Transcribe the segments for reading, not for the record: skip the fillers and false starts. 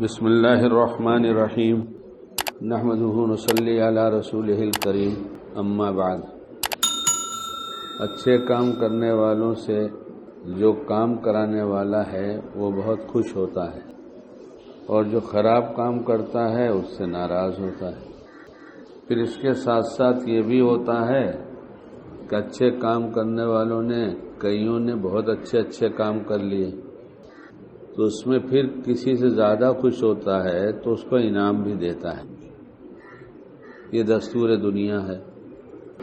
بسم اللہ الرحمن الرحیم نحمدہ نصلی علی رسولہ الکریم اما بعد۔ اچھے کام کرنے والوں سے جو کام کرانے والا ہے وہ بہت خوش ہوتا ہے، اور جو خراب کام کرتا ہے اس سے ناراض ہوتا ہے۔ پھر اس کے ساتھ ساتھ یہ بھی ہوتا ہے کہ اچھے کام کرنے والوں نے کئیوں نے بہت اچھے کام کر لیے تو اس میں پھر کسی سے زیادہ خوش ہوتا ہے تو اس کو انعام بھی دیتا ہے۔ یہ دستور دنیا ہے۔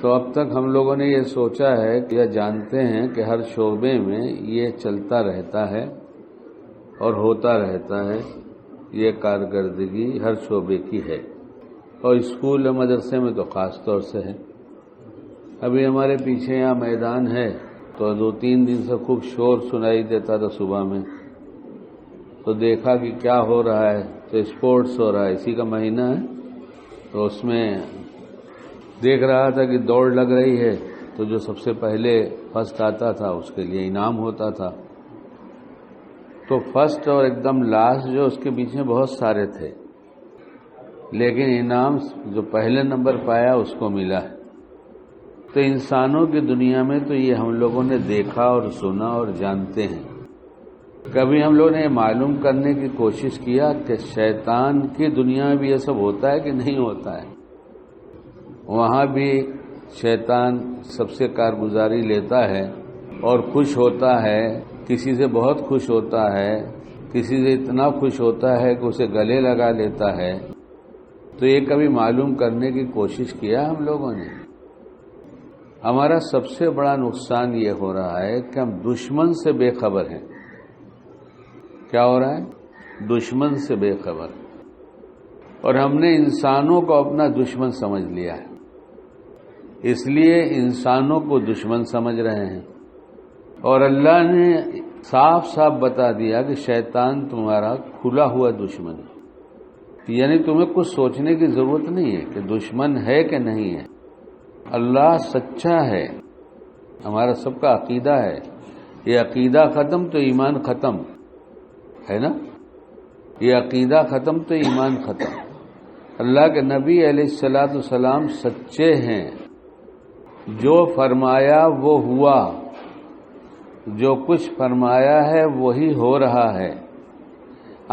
تو اب تک ہم لوگوں نے یہ سوچا ہے کہ یہ جانتے ہیں کہ ہر شعبے میں یہ چلتا رہتا ہے اور ہوتا رہتا ہے، یہ کارکردگی ہر شعبے کی ہے، اور اسکول اور مدرسے میں تو خاص طور سے ہے۔ ابھی ہمارے پیچھے یہاں میدان ہے تو 2-3 دن سے خوب شور سنائی دیتا تھا صبح میں، تو دیکھا کہ کیا ہو رہا ہے، تو اسپورٹس ہو رہا ہے، اسی کا مہینہ ہے، تو اس میں دیکھ رہا تھا کہ دوڑ لگ رہی ہے، تو جو سب سے پہلے فرسٹ آتا تھا اس کے لیے انعام ہوتا تھا۔ تو فرسٹ اور ایک دم لاسٹ جو اس کے بیچ میں بہت سارے تھے، لیکن انعام جو پہلے نمبر پایا اس کو ملا ہے۔ تو انسانوں کی دنیا میں تو یہ ہم لوگوں نے دیکھا اور سنا اور جانتے ہیں۔ کبھی ہم لوگوں نے یہ معلوم کرنے کی کوشش کیا کہ شیطان کی دنیا میں بھی یہ سب ہوتا ہے کہ نہیں ہوتا ہے؟ وہاں بھی شیطان سب سے کارگزاری لیتا ہے اور خوش ہوتا ہے، کسی سے بہت خوش ہوتا ہے، کسی سے اتنا خوش ہوتا ہے کہ اسے گلے لگا لیتا ہے۔ تو یہ کبھی معلوم کرنے کی کوشش کیا ہم لوگوں نے؟ ہمارا سب سے بڑا نقصان یہ ہو رہا ہے کہ ہم دشمن سے بے خبر ہیں۔ کیا ہو رہا ہے؟ دشمن سے بے خبر، اور ہم نے انسانوں کو اپنا دشمن سمجھ لیا ہے، اس لیے انسانوں کو دشمن سمجھ رہے ہیں۔ اور اللہ نے صاف صاف بتا دیا کہ شیطان تمہارا کھلا ہوا دشمن ہے، یعنی تمہیں کچھ سوچنے کی ضرورت نہیں ہے کہ دشمن ہے کہ نہیں ہے۔ اللہ سچا ہے، ہمارا سب کا عقیدہ ہے، یہ عقیدہ ختم تو ایمان ختم ہے نا، یہ عقیدہ ختم تو ایمان ختم۔ اللہ کے نبی علیہ السلام سچے ہیں، جو فرمایا وہ ہوا، جو کچھ فرمایا ہے وہی ہو رہا ہے،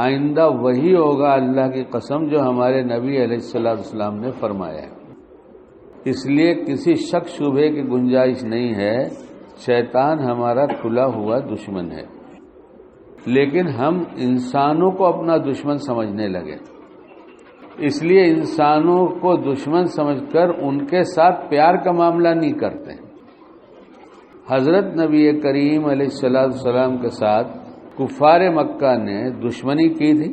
آئندہ وہی ہوگا، اللہ کی قسم، جو ہمارے نبی علیہ السلام نے فرمایا ہے۔ اس لیے کسی شک شبہے کی گنجائش نہیں ہے، شیطان ہمارا کھلا ہوا دشمن ہے۔ لیکن ہم انسانوں کو اپنا دشمن سمجھنے لگے، اس لیے انسانوں کو دشمن سمجھ کر ان کے ساتھ پیار کا معاملہ نہیں کرتے۔ حضرت نبی کریم علیہ السلام کے ساتھ کفار مکہ نے دشمنی کی تھی،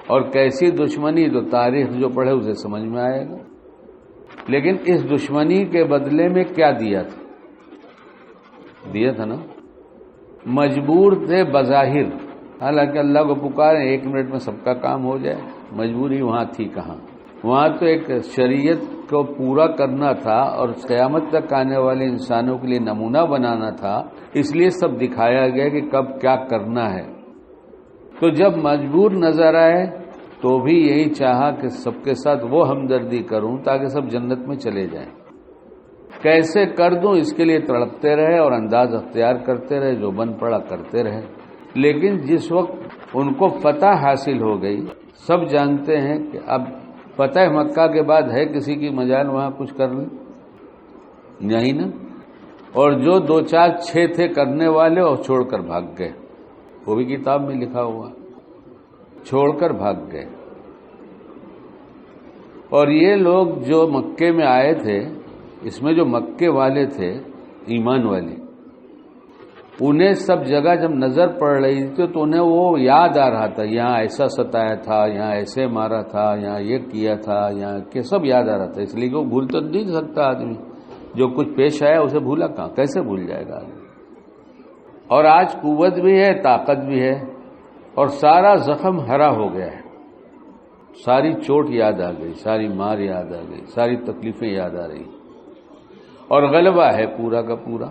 اور کیسی دشمنی تو تاریخ جو پڑھے اسے سمجھ میں آئے گا۔ لیکن اس دشمنی کے بدلے میں کیا دیا تھا نا، مجبور تھے بظاہر، حالانکہ اللہ کو پکارے 1 منٹ میں سب کا کام ہو جائے، مجبوری وہاں تھی کہاں؟ وہاں تو ایک شریعت کو پورا کرنا تھا اور قیامت تک آنے والے انسانوں کے لیے نمونہ بنانا تھا، اس لیے سب دکھایا گیا کہ کب کیا کرنا ہے۔ تو جب مجبور نظر آئے تو بھی یہی چاہا کہ سب کے ساتھ وہ ہمدردی کروں تاکہ سب جنت میں چلے جائیں۔ کیسے کر دوں اس کے لیے تڑپتے رہے اور انداز اختیار کرتے رہے، جو بن پڑا کرتے رہے۔ لیکن جس وقت ان کو فتح حاصل ہو گئی، سب جانتے ہیں کہ اب فتح مکہ کے بعد ہے کسی کی مجال وہاں کچھ کرنے؟ نہیں نا۔ اور جو 2 4 6 تھے کرنے والے اور چھوڑ کر بھاگ گئے، وہ بھی کتاب میں لکھا ہوا، چھوڑ کر بھاگ گئے۔ اور یہ لوگ جو مکے میں آئے تھے، اس میں جو مکے والے تھے ایمان والے، انہیں سب جگہ جب نظر پڑ رہی تھی تو انہیں وہ یاد آ رہا تھا، یہاں ایسا ستایا تھا، یہاں ایسے مارا تھا، یہاں یہ کیا تھا، یہاں کہ سب یاد آ رہا تھا۔ اس لیے کہ وہ بھول تو نہیں سکتا آدمی، جو کچھ پیش آیا اسے بھولا کہاں، کیسے بھول جائے گا آدمی؟ اور آج قوت بھی ہے، طاقت بھی ہے، اور سارا زخم ہرا ہو گیا ہے، ساری چوٹ یاد آ گئی، ساری مار یاد آ گئی، ساری تکلیفیں یاد آ رہی، اور غلبہ ہے پورا کا پورا۔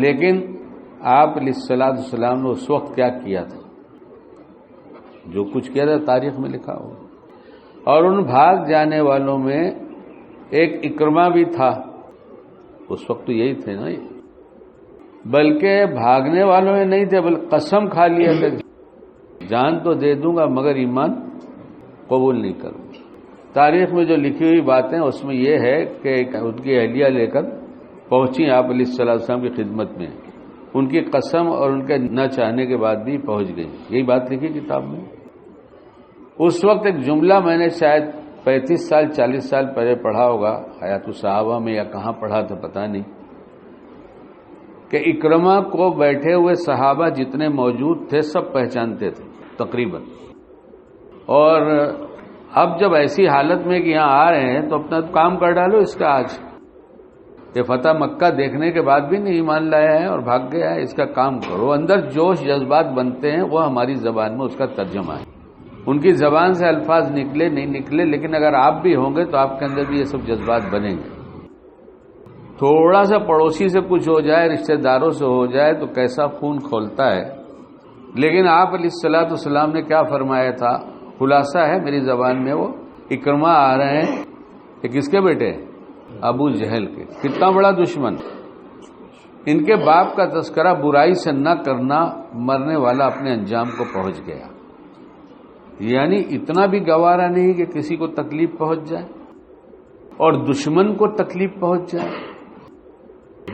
لیکن آپ علیہ السلام نے اس وقت کیا کیا تھا؟ جو کچھ کیا تھا تاریخ میں لکھا ہوا. اور ان بھاگ جانے والوں میں ایک اکرمہ بھی تھا. اس وقت تو یہی تھے نا, بلکہ بھاگنے والوں میں نہیں تھے, بلکہ قسم کھا لیا تھا جان تو دے دوں گا مگر ایمان قبول نہیں کروں. تاریخ میں جو لکھی ہوئی باتیں اس میں یہ ہے کہ ان کی اہلیہ لے کر پہنچی آپ علیہ الصلوۃ والسلام کی خدمت میں, ان کی قسم اور ان کے نہ چاہنے کے بعد بھی پہنچ گئی. یہی بات لکھی کتاب میں. اس وقت ایک جملہ میں نے شاید 35 سال 40 سال پہلے پڑھا ہوگا, حیات الصحابہ میں یا کہاں پڑھا تھا پتہ نہیں, کہ اکرمہ کو بیٹھے ہوئے صحابہ جتنے موجود تھے سب پہچانتے تھے تقریباً. اور اب جب ایسی حالت میں کہ یہاں آ رہے ہیں تو اپنا کام کر ڈالو اس کا. آج یہ فتح مکہ دیکھنے کے بعد بھی نہیں ایمان لایا ہے اور بھاگ گیا ہے, اس کا کام کرو. اندر جوش جذبات بنتے ہیں وہ ہماری زبان میں اس کا ترجمہ ہے. ان کی زبان سے الفاظ نکلے نہیں نکلے, لیکن اگر آپ بھی ہوں گے تو آپ کے اندر بھی یہ سب جذبات بنیں گے. تھوڑا سا پڑوسی سے کچھ ہو جائے, رشتہ داروں سے ہو جائے تو کیسا خون کھولتا ہے. لیکن آپ علیہ الصلوۃ والسلام نے کیا فرمایا تھا, خلاصہ ہے میری زبان میں, وہ اکرمہ آ رہے ہیں کہ کس کے بیٹے, ابو جہل کے. کتنا بڑا دشمن. ان کے باپ کا تذکرہ برائی سے نہ کرنا مرنے والا اپنے انجام کو پہنچ گیا. یعنی اتنا بھی گوارا نہیں کہ کسی کو تکلیف پہنچ جائے اور دشمن کو تکلیف پہنچ جائے,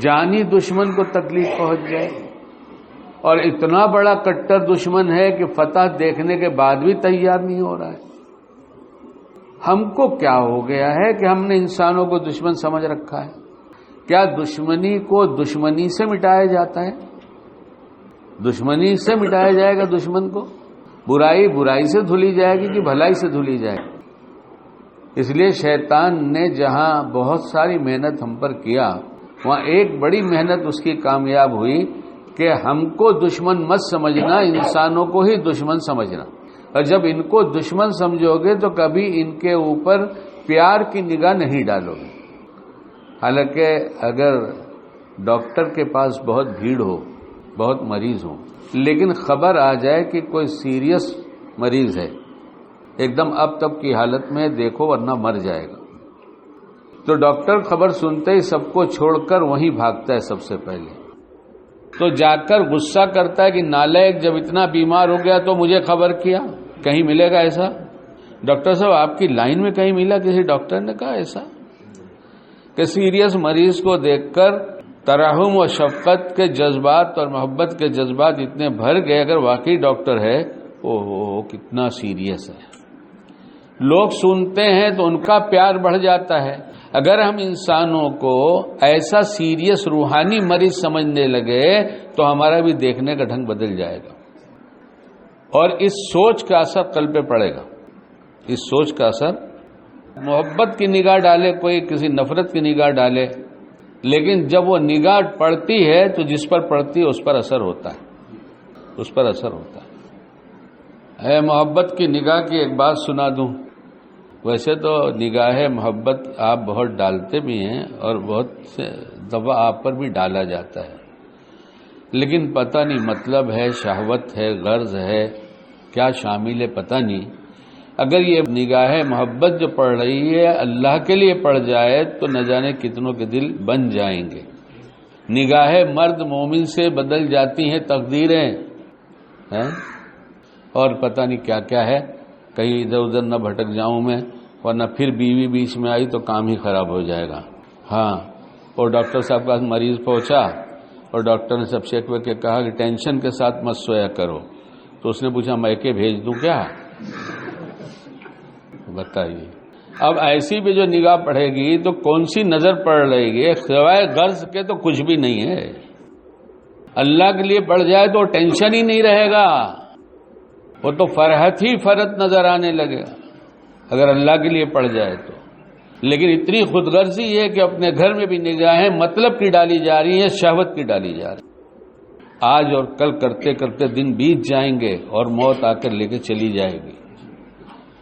جانی دشمن کو تکلیف پہنچ جائے. اور اتنا بڑا کٹر دشمن ہے کہ فتح دیکھنے کے بعد بھی تیار نہیں ہو رہا ہے. ہم کو کیا ہو گیا ہے کہ ہم نے انسانوں کو دشمن سمجھ رکھا ہے؟ کیا دشمنی کو دشمنی سے مٹایا جاتا ہے؟ دشمنی سے مٹایا جائے گا دشمن کو؟ برائی برائی سے دھلی جائے گی کہ بھلائی سے دھلی جائے گی؟ اس لیے شیطان نے جہاں بہت ساری محنت ہم پر کیا, وہاں ایک بڑی محنت اس کی کامیاب ہوئی کہ ہم کو دشمن مت سمجھنا, انسانوں کو ہی دشمن سمجھنا. اور جب ان کو دشمن سمجھو گے تو کبھی ان کے اوپر پیار کی نگاہ نہیں ڈالو گے. حالانکہ اگر ڈاکٹر کے پاس بہت بھیڑ ہو, بہت مریض ہو, لیکن خبر آ جائے کہ کوئی سیریس مریض ہے, ایک دم اب تک کی حالت میں دیکھو ورنہ مر جائے گا, تو ڈاکٹر خبر سنتے ہی سب کو چھوڑ کر وہیں بھاگتا ہے سب سے پہلے. تو جا کر غصہ کرتا ہے کہ نالائق, جب اتنا بیمار ہو گیا تو مجھے خبر کیا. کہیں ملے گا ایسا؟ ڈاکٹر صاحب آپ کی لائن میں کہیں ملا کسی ڈاکٹر نے کہا ایسا کہ سیریس مریض کو دیکھ کر ترحم و شفقت کے جذبات اور محبت کے جذبات اتنے بھر گئے, اگر واقعی ڈاکٹر ہے, اوہ کتنا سیریس ہے. لوگ سنتے ہیں تو ان کا پیار بڑھ جاتا ہے. اگر ہم انسانوں کو ایسا سیریس روحانی مریض سمجھنے لگے تو ہمارا بھی دیکھنے کا ڈھنگ بدل جائے گا, اور اس سوچ کا اثر قلب پہ پڑے گا. اس سوچ کا اثر, محبت کی نگاہ ڈالے کوئی, کسی نفرت کی نگاہ ڈالے, لیکن جب وہ نگاہ پڑتی ہے تو جس پر پڑتی ہے اس پر اثر ہوتا ہے, اس پر اثر ہوتا ہے. اے محبت کی نگاہ کی ایک بات سنا دوں. ویسے تو نگاہ محبت آپ بہت ڈالتے بھی ہیں اور بہت سے دفعہ آپ پر بھی ڈالا جاتا ہے, لیکن پتہ نہیں مطلب ہے, شہوت ہے, غرض ہے, کیا شامل ہے پتہ نہیں. اگر یہ نگاہ محبت جو پڑ رہی ہے اللہ کے لیے پڑ جائے تو نہ جانے کتنوں کے دل بن جائیں گے. نگاہ مرد مومن سے بدل جاتی ہیں تقدیریں, اور پتہ نہیں کیا کیا ہے. کہیں ادھر ادھر نہ بھٹک جاؤں میں, ورنہ پھر بیوی بیچ میں آئی تو کام ہی خراب ہو جائے گا. ہاں, اور ڈاکٹر صاحب کا مریض پہنچا اور ڈاکٹر نے سب چیک کر کے کہا کہ ٹینشن کے ساتھ مت سویا کرو. تو اس نے پوچھا میکے بھیج دوں کیا؟ بتائیے. اب ایسی بھی جو نگاہ پڑے گی تو کون سی نظر پڑ رہے گی؟ سوائے غرض کے تو کچھ بھی نہیں ہے. اللہ کے لیے پڑ جائے تو ٹینشن ہی نہیں رہے گا, وہ تو فرحت ہی فرحت نظر آنے لگے گا اگر اللہ کے لیے پڑ جائے تو. لیکن اتنی خود غرضی ہے کہ اپنے گھر میں بھی نگاہیں مطلب کی ڈالی جا رہی ہیں, شہوت کی ڈالی جا رہی. آج اور کل کرتے کرتے دن بیت جائیں گے اور موت آ کر لے کے چلی جائے گی.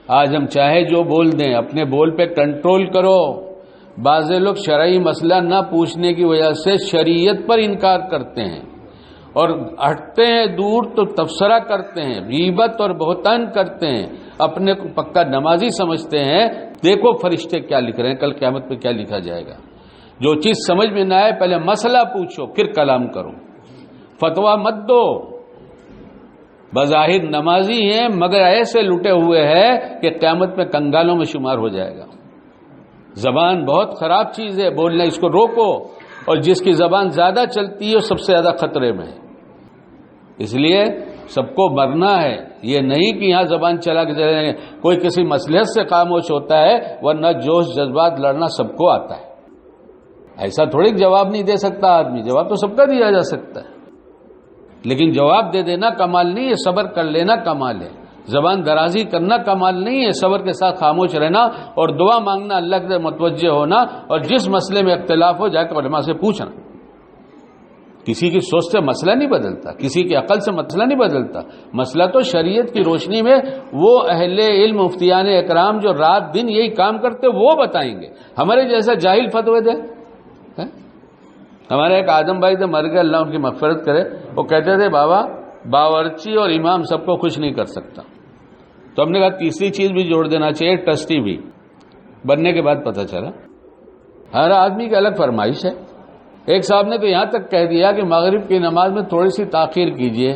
آج ہم چاہے جو بول دیں, اپنے بول پہ کنٹرول کرو. بعض لوگ شرعی مسئلہ نہ پوچھنے کی وجہ سے شریعت پر انکار کرتے ہیں, اور ہٹتے ہیں دور تو تبصرہ کرتے ہیں، غیبت اور بہتان کرتے ہیں، اپنے کو پکا نمازی سمجھتے ہیں۔ دیکھو فرشتے کیا لکھ رہے ہیں، کل قیامت پہ کیا لکھا جائے گا۔ جو چیز سمجھ میں نہ آئے پہلے مسئلہ پوچھو پھر کلام کرو، فتویٰ مت دو۔ بظاہر نمازی ہیں مگر ایسے لٹے ہوئے ہیں کہ قیامت میں کنگالوں میں شمار ہو جائے گا۔ زبان بہت خراب چیز ہے، بولنا اس کو روکو، اور جس کی زبان زیادہ چلتی ہے سب سے زیادہ خطرے میں ہے۔ اس لیے سب کو مرنا ہے، یہ نہیں کہ یہاں زبان چلا کے چلے جائیں گے۔ کوئی کسی مصلحت سے خاموش ہوتا ہے، ورنہ جوش جذبات لڑنا سب کو آتا ہے۔ ایسا تھوڑی جواب نہیں دے سکتا آدمی، جواب تو سب کا دیا جا سکتا ہے، لیکن جواب دے دینا کمال نہیں ہے، صبر کر لینا کمال ہے۔ زبان درازی کرنا کمال نہیں ہے، صبر کے ساتھ خاموش رہنا اور دعا مانگنا، اللہ کے متوجہ ہونا، اور جس مسئلے میں اختلاف ہو جا کے علماء سے پوچھنا۔ کسی کی سوچ سے مسئلہ نہیں بدلتا، کسی کی عقل سے مسئلہ نہیں بدلتا، مسئلہ تو شریعت کی روشنی میں وہ اہل علم مفتیان اکرام جو رات دن یہی کام کرتے وہ بتائیں گے۔ ہمارے جیسا جاہل فتوی دے۔ ہمارے ایک آدم بھائی تھے، مر گئے، اللہ ان کی مغفرت کرے، وہ کہتے تھے بابا باورچی اور امام سب کو خوش نہیں کر سکتا۔ تو ہم نے کہا تیسری چیز بھی جوڑ دینا چاہیے، ٹرسٹی بھی۔ بننے کے بعد پتہ چلا ہر آدمی کی الگ فرمائش ہے۔ ایک صاحب نے تو یہاں تک کہہ دیا کہ مغرب کی نماز میں تھوڑی سی تاخیر کیجئے۔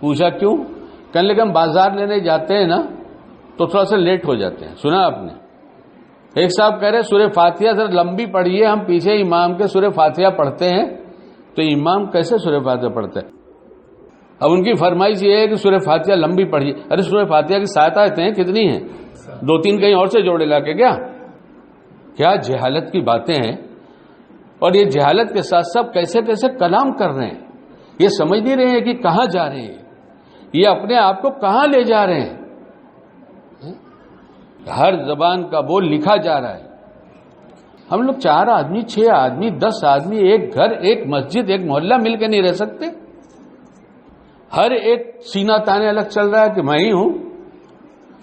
پوچھا کیوں؟ کہنے لگے ہم بازار لینے جاتے ہیں نا تو تھوڑا سا لیٹ ہو جاتے ہیں۔ سنا آپ نے؟ ایک صاحب کہہ رہے سورہ فاتحہ ذرا لمبی پڑھیے، ہم پیچھے امام کے سورہ فاتحہ پڑھتے ہیں۔ تو امام کیسے سورہ فاتحہ پڑھتے ہیں؟ اب ان کی فرمائش یہ ہے کہ سورہ فاتحہ لمبی پڑھیے۔ ارے سورہ فاتحہ کی 7 آیتیں ہیں، کتنی ہیں؟ 2-3 کہیں اور سے جوڑے لا کے کیا جہالت کی باتیں ہیں۔ اور یہ جہالت کے ساتھ ساتھ کیسے کیسے کلام کر رہے ہیں، یہ سمجھ نہیں رہے ہیں کہ کہاں جا رہے ہیں، یہ اپنے آپ کو کہاں لے جا رہے ہیں۔ ہر زبان کا بول لکھا جا رہا ہے۔ ہم لوگ 4 آدمی 6 آدمی 10 آدمی ایک گھر ایک مسجد ایک محلہ مل کے نہیں رہ سکتے۔ ہر ایک سینہ تانے الگ چل رہا ہے کہ میں ہی ہوں۔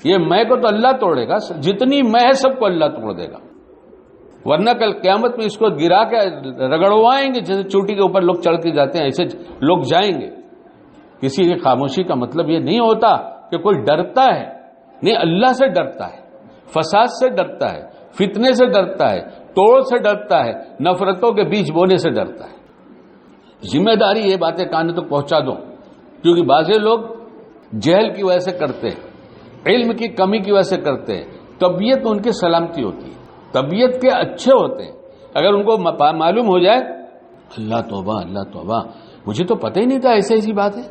یہ میں کو تو اللہ توڑے گا، جتنی میں ہے سب کو اللہ توڑ دے گا، ورنہ کل قیامت میں اس کو گرا کے رگڑوائیں گے، جیسے چوٹی کے اوپر لوگ چڑھ کے جاتے ہیں ایسے لوگ جائیں گے۔ کسی کی خاموشی کا مطلب یہ نہیں ہوتا کہ کوئی ڈرتا ہے، نہیں، اللہ سے ڈرتا ہے، فساد سے ڈرتا ہے، فتنے سے ڈرتا ہے، توڑ سے ڈرتا ہے، نفرتوں کے بیچ بونے سے ڈرتا ہے۔ ذمہ داری یہ باتیں کان تک پہنچا دو، کیونکہ بعضے لوگ جہل کی وجہ سے کرتے ہیں، علم کی کمی کی وجہ سے کرتے ہیں، طبیعت ان کی سلامتی ہوتی ہے، طبیعت کے اچھے ہوتے ہیں۔ اگر ان کو معلوم ہو جائے اللہ توبہ اللہ توبہ، مجھے تو پتہ ہی نہیں تھا ایسی بات ہے۔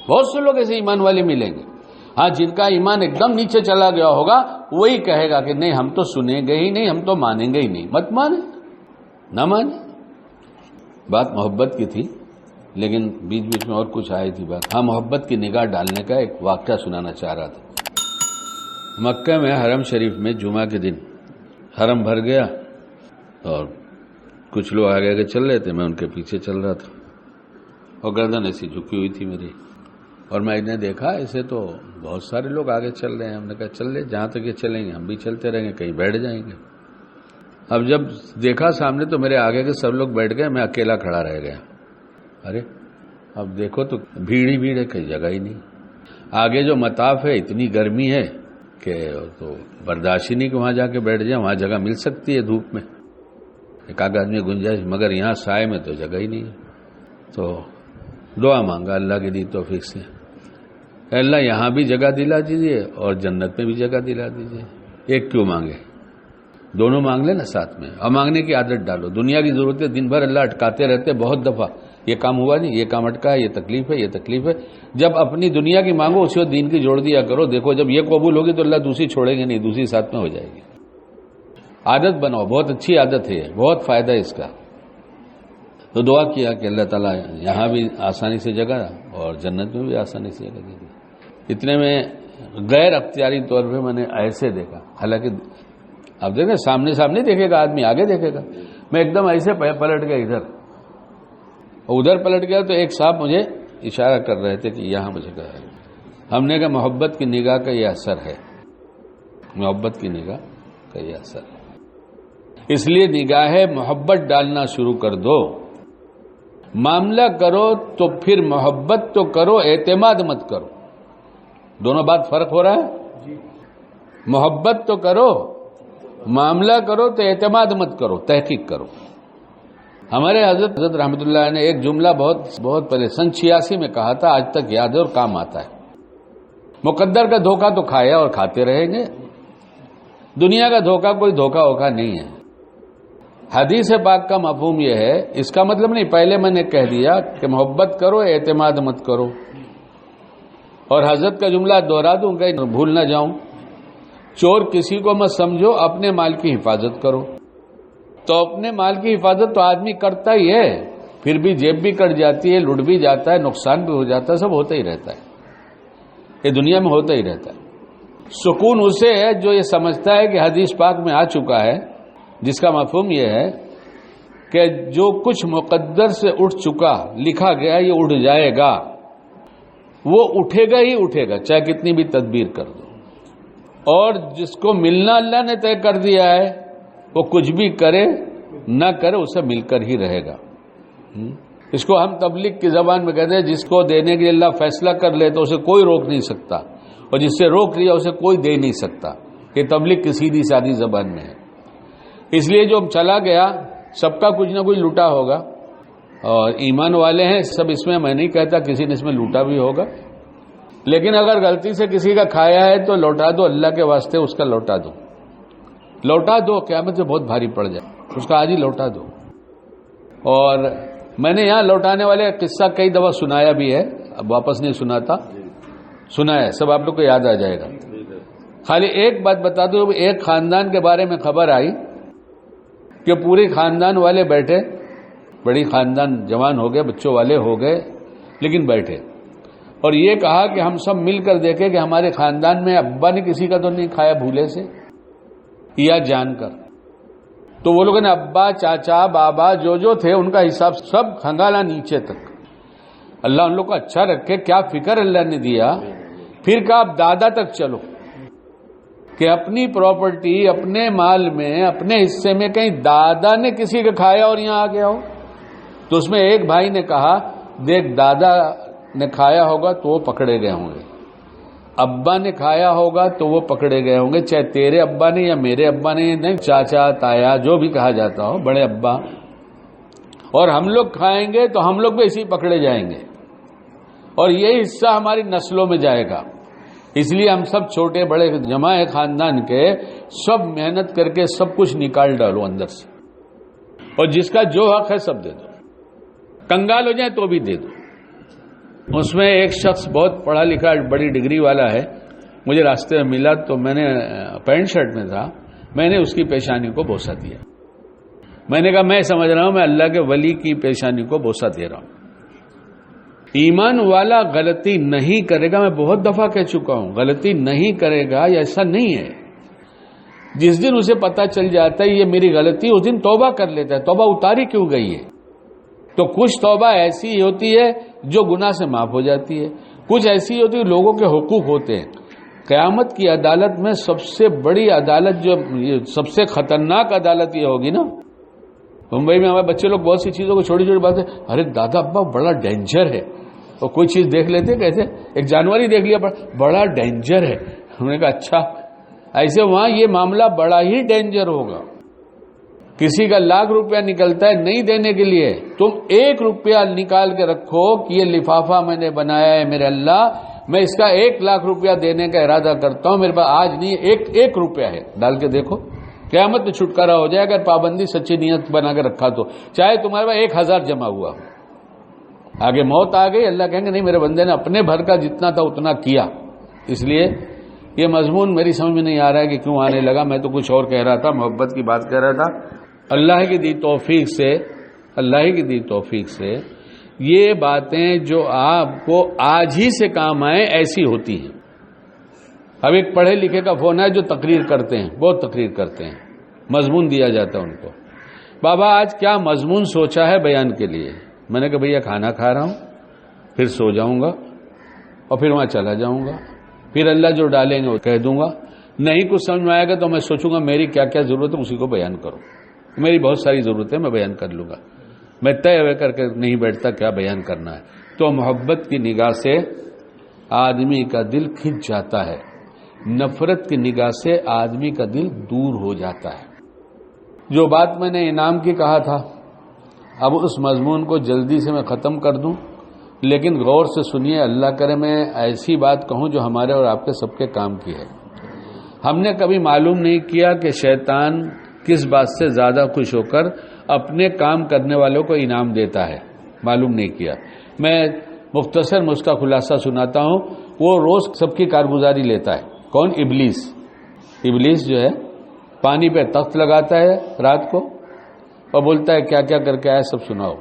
بہت سے لوگ ایسے ایمان والے ملیں گے، ہاں، جن کا ایمان ایک دم نیچے چلا گیا ہوگا وہی کہے گا کہ نہیں ہم تو سنیں گے ہی نہیں، ہم تو مانیں گے ہی نہیں۔ مت مانے، نہ مانے۔ بات محبت کی تھی، لیکن بیچ بیچ میں اور کچھ آئی تھی بات۔ ہاں، محبت کی نگاہ ڈالنے کا ایک واقعہ سنانا چاہ رہا تھا۔ مکہ میں حرم شریف میں جمعہ کے دن حرم بھر گیا اور کچھ لوگ آگے آگے چل رہے تھے، میں ان کے پیچھے چل رہا تھا اور گردن ایسی جھکی ہوئی تھی میری، اور میں نے دیکھا ایسے تو بہت سارے لوگ آگے چل رہے ہیں۔ ہم نے کہا چل رہے، جہاں تک یہ چلیں گے ہم بھی چلتے رہیں گے، کہیں بیٹھ جائیں گے۔ اب جب دیکھا سامنے تو میرے آگے کے سب لوگ بیٹھ گئے، میں اکیلا کھڑا رہ گیا۔ ارے اب دیکھو تو بھیڑ ہی بھیڑ ہے، کہیں جگہ ہی نہیں۔ آگے جو مطاف ہے اتنی گرمی ہے کہ تو برداشت ہی نہیں کہ وہاں جا کے بیٹھ جائیں، وہاں جگہ مل سکتی ہے دھوپ میں، ایک آدھ آدمی گنجائش، مگر یہاں سائے میں تو جگہ ہی نہیں ہے۔ تو دعا مانگا اللہ کی دی توفیق سے، اے اللہ یہاں بھی جگہ دلا دیجیے اور جنت میں بھی جگہ دلا دیجیے۔ ایک کیوں مانگے، دونوں مانگ لیں نا ساتھ میں، اور مانگنے کی عادت ڈالو۔ دنیا کی ضرورتیں دن بھر اللہ اٹکاتے رہتے، بہت دفعہ یہ کام ہوا نہیں، یہ کام اٹکا ہے، یہ تکلیف ہے، یہ تکلیف ہے۔ جب اپنی دنیا کی مانگو اسی وقت دین کی جوڑ دیا کرو۔ دیکھو جب یہ قبول ہوگی تو اللہ دوسری چھوڑیں گے نہیں، دوسری ساتھ میں ہو جائے گی۔ عادت بناؤ، بہت اچھی عادت ہے، بہت فائدہ ہے اس کا۔ تو دعا کیا کہ اللہ تعالیٰ یہاں بھی آسانی سے جگہ اور جنت میں بھی آسانی سے جگہ دے دی۔ اتنے میں غیر اختیاری طور پہ میں نے ایسے دیکھا، حالانکہ اب دیکھیں سامنے دیکھے گا آدمی، آگے دیکھے گا، میں ایک دم ایسے پلٹ گیا ادھر، اور ادھر پلٹ گیا تو ایک صاحب مجھے اشارہ کر رہے تھے کہ یہاں مجھے کہا ہے۔ ہم نے کہا محبت کی نگاہ کا یہ اثر ہے، محبت کی نگاہ کا یہ اثر ہے، اس لیے نگاہ محبت ڈالنا شروع کر دو۔ معاملہ کرو تو پھر محبت تو کرو، اعتماد مت کرو. دونوں بات فرق ہو رہا ہے. محبت تو کرو، معاملہ کرو تو اعتماد مت کرو، تحقیق کرو. ہمارے حضرت رحمۃ اللہ نے ایک جملہ بہت پہلے سن 86 میں کہا تھا، آج تک یاد ہے اور کام آتا ہے. مقدر کا دھوکہ تو کھایا اور کھاتے رہیں گے، دنیا کا دھوکہ کوئی دھوکہ اوکا نہیں ہے. حدیث پاک کا مفہوم یہ ہے، اس کا مطلب نہیں، پہلے میں نے کہہ دیا کہ محبت کرو، اعتماد مت کرو. اور حضرت کا جملہ دوہرا دوں کہیں بھول نہ جاؤں، چور کسی کو مت سمجھو، اپنے مال کی حفاظت کرو. تو اپنے مال کی حفاظت تو آدمی کرتا ہی ہے، پھر بھی جیب بھی کٹ جاتی ہے، لٹ بھی جاتا ہے، نقصان بھی ہو جاتا ہے، سب ہوتا ہی رہتا ہے، یہ دنیا میں ہوتا ہی رہتا ہے. سکون اسے ہے جو یہ سمجھتا ہے کہ حدیث پاک میں آ چکا ہے، جس کا مفہوم یہ ہے کہ جو کچھ مقدر سے اٹھ چکا، لکھا گیا، یہ اٹھ جائے گا، وہ اٹھے گا ہی اٹھے گا، چاہے کتنی بھی تدبیر کر دو. اور جس کو ملنا اللہ نے طے کر دیا ہے، وہ کچھ بھی کرے نہ کرے اسے مل کر ہی رہے گا. اس کو ہم تبلیغ کی زبان میں کہتے ہیں، جس کو دینے کے لیے اللہ فیصلہ کر لے تو اسے کوئی روک نہیں سکتا، اور جس سے روک لیا اسے کوئی دے نہیں سکتا. یہ تبلیغ کی سیدھی سادی زبان میں ہے. اس لیے جو چلا گیا سب کا کچھ نہ کچھ لوٹا ہوگا، اور ایمان والے ہیں سب، اس میں نہیں کہتا کسی نے اس میں لوٹا بھی ہوگا، لیکن اگر غلطی سے کسی کا کھایا ہے تو لوٹا دو، اللہ کے واسطے اس کا لوٹا دو، لوٹا دو، قیامت سے بہت بھاری پڑ جائے، اس کا آج ہی لوٹا دو. اور میں نے یہاں لوٹانے والے قصہ کئی دفعہ سنایا بھی ہے، اب واپس نہیں سناتا، سنا ہے، سب آپ لوگ کو یاد آ جائے گا. خالی ایک بات بتا دوں، ایک خاندان کے بارے میں خبر آئی کہ پورے خاندان والے بیٹھے، بڑی خاندان جوان ہو گئے، بچوں والے ہو گئے، لیکن بیٹھے، اور یہ کہا کہ ہم سب مل کر دیکھیں کہ ہمارے خاندان میں ابا نے کسی کا تو نہیں کھایا بھولے سے یا جان کر. تو وہ لوگوں نے ابا، چاچا، بابا جو تھے ان کا حساب سب کھنگالا نیچے تک. اللہ ان لوگ کو اچھا رکھے، کیا فکر اللہ نے دیا. پھر کہا اب دادا تک چلو، کہ اپنی پراپرٹی، اپنے مال میں، اپنے حصے میں کہیں دادا نے کسی کا کھایا اور یہاں آ گیا ہو. تو اس میں ایک بھائی نے کہا دیکھ، دادا نے کھایا ہوگا تو وہ پکڑے گئے ہوں گے، ابا نے کھایا ہوگا تو وہ پکڑے گئے ہوں گے، چاہے تیرے ابا نے یا میرے ابا نے، نہیں چاچا، تایا، جو بھی کہا جاتا ہو، بڑے ابا، اور ہم لوگ کھائیں گے تو ہم لوگ بھی اسی پکڑے جائیں گے، اور یہ حصہ ہماری نسلوں میں جائے گا. اس لیے ہم سب چھوٹے بڑے جمع خاندان کے سب محنت کر کے سب کچھ نکال ڈالو اندر سے، اور جس کا جو حق ہے سب دے دو، کنگال ہو جائے تو بھی دے دو. اس میں ایک شخص بہت پڑھا لکھا بڑی ڈگری والا ہے، مجھے راستے میں ملا تو میں نے پینٹ شرٹ میں تھا، میں نے اس کی پیشانی کو بوسہ دیا. میں نے کہا میں سمجھ رہا ہوں میں اللہ کے ولی کی پیشانی کو بوسہ دے رہا ہوں. ایمان والا غلطی نہیں کرے گا، میں بہت دفعہ کہہ چکا ہوں، غلطی نہیں کرے گا، یہ ایسا نہیں ہے. جس دن اسے پتا چل جاتا ہے یہ میری غلطی، اس دن توبہ کر لیتا ہے. توبہ اتاری کیوں گئی ہے؟ تو کچھ توبہ ایسی ہوتی ہے جو گناہ سے معاف ہو جاتی ہے، کچھ ایسی ہوتی ہے لوگوں کے حقوق ہوتے ہیں. قیامت کی عدالت میں سب سے بڑی عدالت، جو سب سے خطرناک عدالت یہ ہوگی نا، ممبئی میں ہمارے بچے لوگ بہت سی چیزوں کو چھوٹی چھوٹی باتیں، ارے دادا ابا بڑا ڈینجر ہے، اور کوئی چیز دیکھ لیتے کیسے، ایک جانور ہی دیکھ لیا بڑا ڈینجر ہے، ہم نے کہا اچھا، ایسے وہاں یہ معاملہ بڑا ہی ڈینجر ہوگا. کسی کا ₹1,00,000 نکلتا ہے نہیں دینے کے لیے، تم ₹1 نکال کے رکھو کہ یہ لفافہ میں نے بنایا ہے میرے اللہ، میں اس کا ₹1,00,000 دینے کا ارادہ کرتا ہوں، میرے پاس آج نہیں ایک روپیہ ہے، ڈال کے دیکھو، قیامت میں چھٹکارا ہو جائے. اگر پابندی سچی نیت بنا کے رکھا تو، چاہے تمہارے پاس 1,000 جمع ہوا ہو، آگے موت آ گئی، اللہ کہیں گے نہیں میرے بندے نے اپنے بھر کا جتنا تھا اتنا کیا. اس لیے یہ مضمون میری سمجھ میں نہیں آ رہا ہے کہ کیوں آنے لگا، میں تو کچھ اور کہہ رہا تھا، محبت کی بات کہہ رہا تھا. اللہ کی دی توفیق سے یہ باتیں جو آپ کو آج ہی سے کام آئیں ایسی ہوتی ہیں. اب ایک پڑھے لکھے کا فون ہے جو تقریر کرتے ہیں، بہت تقریر کرتے ہیں، مضمون دیا جاتا ہے ان کو، بابا آج کیا مضمون سوچا ہے بیان کے لیے؟ میں نے کہا بھیا کھانا کھا رہا ہوں، پھر سو جاؤں گا اور پھر وہاں چلا جاؤں گا، پھر اللہ جو ڈالیں گے وہ کہہ دوں گا. نہیں کچھ سمجھ میں آئے گا تو میں سوچوں گا میری کیا کیا ضرورت ہے اسی کو بیان کروں. میری بہت ساری ضرورت ہے، میں بیان کر لوں گا. میں طے ہوئے کر کے نہیں بیٹھتا کیا بیان کرنا ہے. تو محبت کی نگاہ سے آدمی کا دل کھنچ جاتا ہے، نفرت کی نگاہ سے آدمی کا دل دور ہو جاتا ہے. جو بات میں نے انعام کی کہا تھا، اب اس مضمون کو جلدی سے میں ختم کر دوں، لیکن غور سے سنیے. اللہ کرے میں ایسی بات کہوں جو ہمارے اور آپ کے سب کے کام کی ہے. ہم نے کبھی معلوم نہیں کیا کہ شیطان کس بات سے زیادہ خوش ہو کر اپنے کام کرنے والوں کو انعام دیتا ہے، معلوم نہیں کیا. میں مختصر میں اس کا خلاصہ سناتا ہوں. وہ روز سب کی کارگزاری لیتا ہے. کون؟ ابلیس. ابلیس جو ہے پانی پہ تخت لگاتا ہے رات کو اور بولتا ہے کیا کیا کر کے آئے سب سناؤ.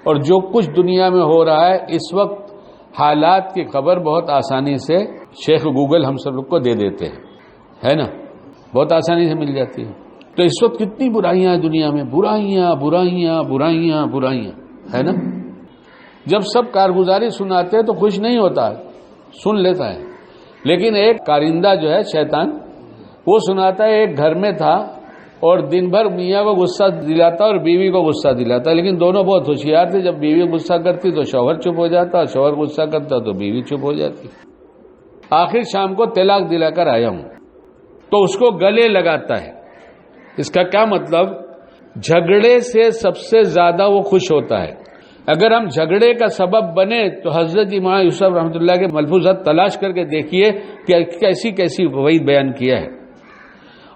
اور جو کچھ دنیا میں ہو رہا ہے اس وقت حالات کی خبر بہت آسانی سے شیخ گوگل ہم سب لوگ کو دے دیتے ہیں، ہے نا، بہت آسانی سے مل جاتی ہے. تو اس وقت کتنی برائیاں ہیں دنیا میں، برائیاں برائیاں برائیاں برائیاں، ہے نا. جب سب کارگزاری سناتے ہیں تو خوش نہیں ہوتا، سن لیتا ہے. لیکن ایک کارندہ جو ہے شیطان، وہ سناتا ہے ایک گھر میں تھا اور دن بھر میاں کو غصہ دلاتا اور بیوی کو غصہ دلاتا، لیکن دونوں بہت ہوشیار تھے. جب بیوی غصہ کرتی تو شوہر چپ ہو جاتا، اور شوہر غصہ کرتا تو بیوی چپ ہو جاتی. آخر شام کو طلاق دلا کر آیا ہوں تو اس کو گلے لگاتا ہے. اس کا کیا مطلب؟ جھگڑے سے سب سے زیادہ وہ خوش ہوتا ہے. اگر ہم جھگڑے کا سبب بنے تو حضرت امام یوسف رحمۃ اللہ کے ملفوظات تلاش کر کے دیکھیے کہ کیسی کیسی وعید بیان کیا ہے.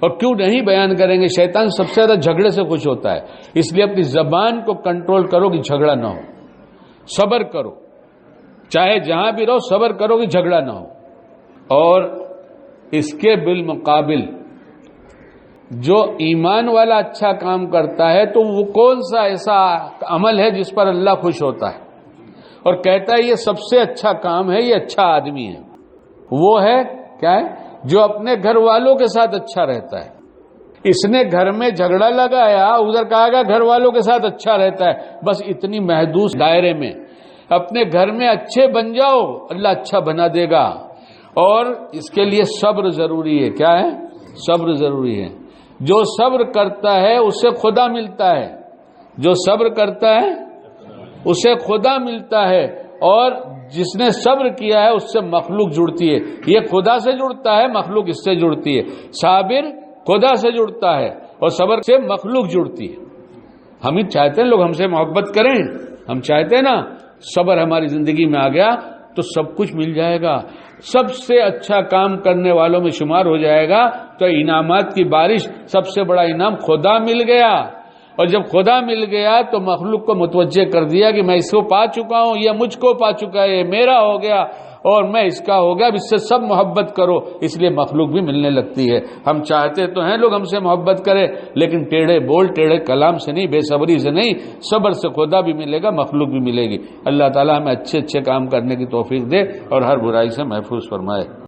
اور کیوں نہیں بیان کریں گے؟ شیطان سب سے زیادہ جھگڑے سے خوش ہوتا ہے. اس لیے اپنی زبان کو کنٹرول کرو کہ جھگڑا نہ ہو، صبر کرو، چاہے جہاں بھی رہو صبر کرو کہ جھگڑا نہ ہو. اور اس کے بالمقابل جو ایمان والا اچھا کام کرتا ہے تو وہ کون سا ایسا عمل ہے جس پر اللہ خوش ہوتا ہے اور کہتا ہے یہ سب سے اچھا کام ہے، یہ اچھا آدمی ہے؟ وہ ہے کیا ہے؟ جو اپنے گھر والوں کے ساتھ اچھا رہتا ہے. اس نے گھر میں جھگڑا لگایا، ادھر کہا گا گھر والوں کے ساتھ اچھا رہتا ہے. بس اتنی محدود دائرے میں اپنے گھر میں اچھے بن جاؤ، اللہ اچھا بنا دے گا. اور اس کے لیے صبر ضروری ہے. کیا ہے؟ صبر ضروری ہے. جو صبر کرتا ہے اسے خدا ملتا ہے، جو صبر کرتا ہے اسے خدا ملتا ہے. اور جس نے صبر کیا ہے اس سے مخلوق جڑتی ہے. یہ خدا سے جڑتا ہے، مخلوق اس سے جڑتی ہے. صابر خدا سے جڑتا ہے اور صبر سے مخلوق جڑتی ہے. ہم ہی چاہتے ہیں لوگ ہم سے محبت کریں، ہم چاہتے ہیں نا صبر ہماری زندگی میں آ گیا تو سب کچھ مل جائے گا، سب سے اچھا کام کرنے والوں میں شمار ہو جائے گا. تو انعامات کی بارش، سب سے بڑا انعام خدا مل گیا. اور جب خدا مل گیا تو مخلوق کو متوجہ کر دیا کہ میں اس کو پا چکا ہوں، یہ مجھ کو پا چکا ہے، یہ میرا ہو گیا اور میں اس کا ہو گیا. اب اس سے سب محبت کرو. اس لیے مخلوق بھی ملنے لگتی ہے. ہم چاہتے تو ہیں لوگ ہم سے محبت کرے، لیکن ٹیڑھے بول ٹیڑھے کلام سے نہیں، بے صبری سے نہیں، صبر سے خدا بھی ملے گا، مخلوق بھی ملے گی. اللہ تعالی ہمیں اچھے اچھے کام کرنے کی توفیق دے اور ہر برائی سے محفوظ فرمائے.